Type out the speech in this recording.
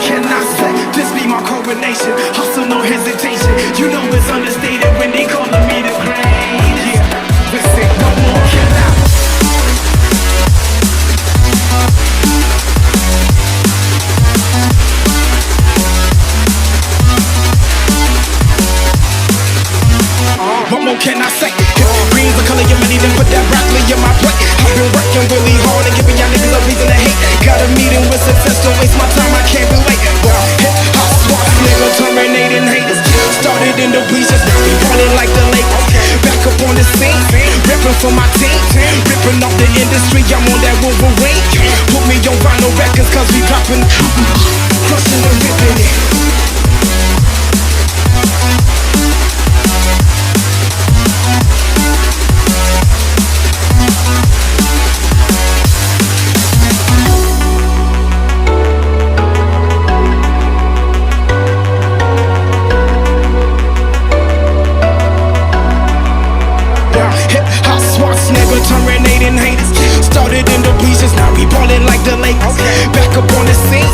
can I say? This be my coronation. Hustle, no hesitation. You know it's understated when they calling me the greatest. Yeah, listen, what more can I? What more can I say? Green's the color of money, then put that broccoli in my plate. I've been working really hard and giving y'all niggas a reason to hate. Got a meeting with success, don't waste my time, I can't relate. Well, hip hop swaps, nigga, terminating haters. Started in the bleachers, now we ballin' like the Lakers. Back up on the scene, ripping for my team. Ripping off the industry, I'm on that Wolverine. Put me on vinyl records, cause we dropping, crushing and ripping it. Terminating haters. Started in the bleachers, now we ballin' like the Lakers. Back up on the scene,